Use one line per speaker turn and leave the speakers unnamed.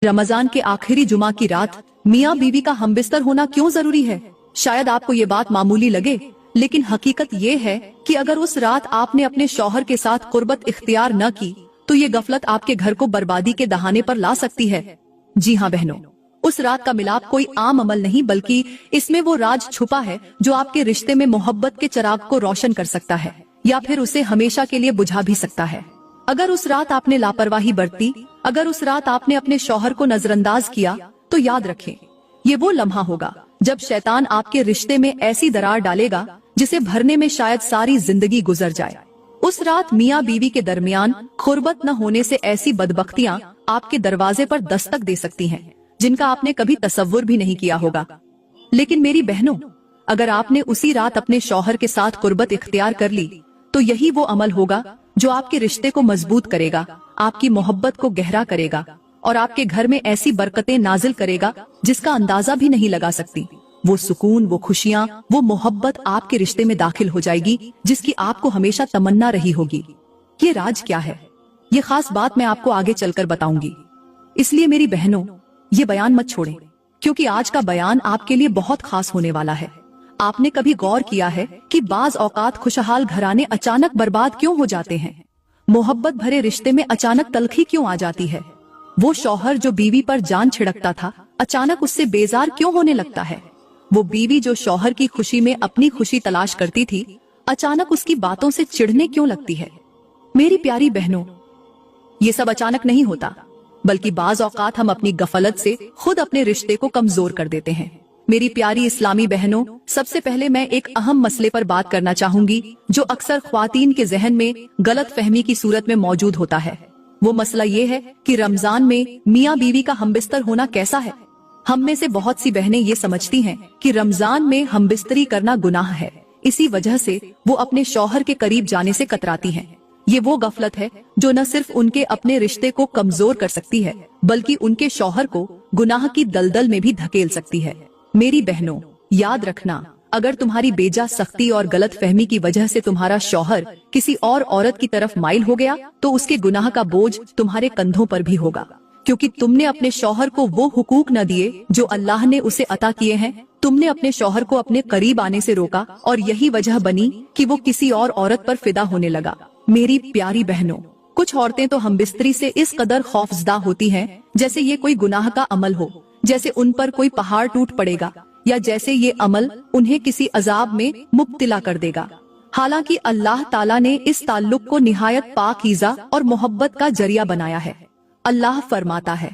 रमजान के आखिरी जुमा की रात मियाँ बीवी का हमबिस्तर होना क्यों जरूरी है? शायद आपको ये बात मामूली लगे, लेकिन हकीकत ये है कि अगर उस रात आपने अपने शौहर के साथ कुर्बत इख्तियार न की तो ये गफलत आपके घर को बर्बादी के दहाने पर ला सकती है। जी हाँ बहनों, उस रात का मिलाप कोई आम अमल नहीं बल्कि इसमें वो राज छुपा है जो आपके रिश्ते में मोहब्बत के चिराग को रोशन कर सकता है या फिर उसे हमेशा के लिए बुझा भी सकता है। अगर उस रात आपने लापरवाही बरती, अगर उस रात आपने अपने शौहर को नजरअंदाज किया, तो याद रखें ये वो लम्हा होगा जब शैतान आपके रिश्ते में ऐसी दरार डालेगा जिसे भरने में शायद सारी जिंदगी गुजर जाए। उस रात मियाँ बीवी के दरमियान कुर्बत न होने से ऐसी बदबख्तियाँ आपके दरवाजे पर दस्तक दे सकती हैं जिनका आपने कभी तसव्वुर भी नहीं किया होगा। लेकिन मेरी बहनों, अगर आपने उसी रात अपने शौहर के साथ कुर्बत इख्तियार कर ली तो यही वो अमल होगा जो आपके रिश्ते को मजबूत करेगा, आपकी मोहब्बत को गहरा करेगा और आपके घर में ऐसी बरकतें नाजिल करेगा जिसका अंदाजा भी नहीं लगा सकती। वो सुकून, वो खुशियाँ, वो मोहब्बत आपके रिश्ते में दाखिल हो जाएगी जिसकी आपको हमेशा तमन्ना रही होगी। ये राज क्या है, ये खास बात मैं आपको आगे चलकर बताऊंगी। इसलिए मेरी बहनों, ये बयान मत छोड़ें, क्योंकि आज का बयान आपके लिए बहुत खास होने वाला है। आपने कभी गौर किया है कि बाज औकात खुशहाल घराने अचानक बर्बाद क्यों हो जाते हैं? मोहब्बत भरे रिश्ते में अचानक तलखी क्यों आ जाती है? वो शौहर जो बीवी पर जान छिड़कता था अचानक उससे बेजार क्यों होने लगता है? वो बीवी जो शौहर की खुशी में अपनी खुशी तलाश करती थी अचानक उसकी बातों से चिढ़ने क्यों लगती है? मेरी प्यारी बहनों, ये सब अचानक नहीं होता, बल्कि बाज औकात हम अपनी गफलत से खुद अपने रिश्ते को कमजोर कर देते हैं। मेरी प्यारी इस्लामी बहनों, सबसे पहले मैं एक अहम मसले पर बात करना चाहूंगी जो अक्सर ख्वातीन के जहन में गलत फहमी की सूरत में मौजूद होता है। वो मसला ये है कि रमजान में मियाँ बीवी का हमबिस्तर होना कैसा है। हम में से बहुत सी बहनें ये समझती हैं कि रमजान में हमबिस्तरी करना गुनाह है, इसी वजह से वो अपने शौहर के करीब जाने से कतराती हैं। ये वो गफलत है जो न सिर्फ उनके अपने रिश्ते को कमजोर कर सकती है बल्कि उनके शौहर को गुनाह की दलदल में भी धकेल सकती है। मेरी बहनों, याद रखना, अगर तुम्हारी बेजा सख्ती और गलत फहमी की वजह से तुम्हारा शौहर किसी और औरत की तरफ माइल हो गया तो उसके गुनाह का बोझ तुम्हारे कंधों पर भी होगा, क्योंकि तुमने अपने शौहर को वो हुकूक न दिए जो अल्लाह ने उसे अता किए हैं। तुमने अपने शौहर को अपने करीब आने से रोका और यही वजह बनी कि वो किसी और औरत पर फिदा होने लगा। मेरी प्यारी बहनों, कुछ औरतें तो हमबिस्तरी से इस कदर खौफजदा होती हैं जैसे ये कोई गुनाह का अमल हो, जैसे उन पर कोई पहाड़ टूट पड़ेगा या जैसे ये अमल उन्हें किसी अजाब में मुब्तिला कर देगा। हालांकि अल्लाह ताला ने इस ताल्लुक को निहायत पाकीज़ा और मोहब्बत का जरिया बनाया है। अल्लाह फरमाता है,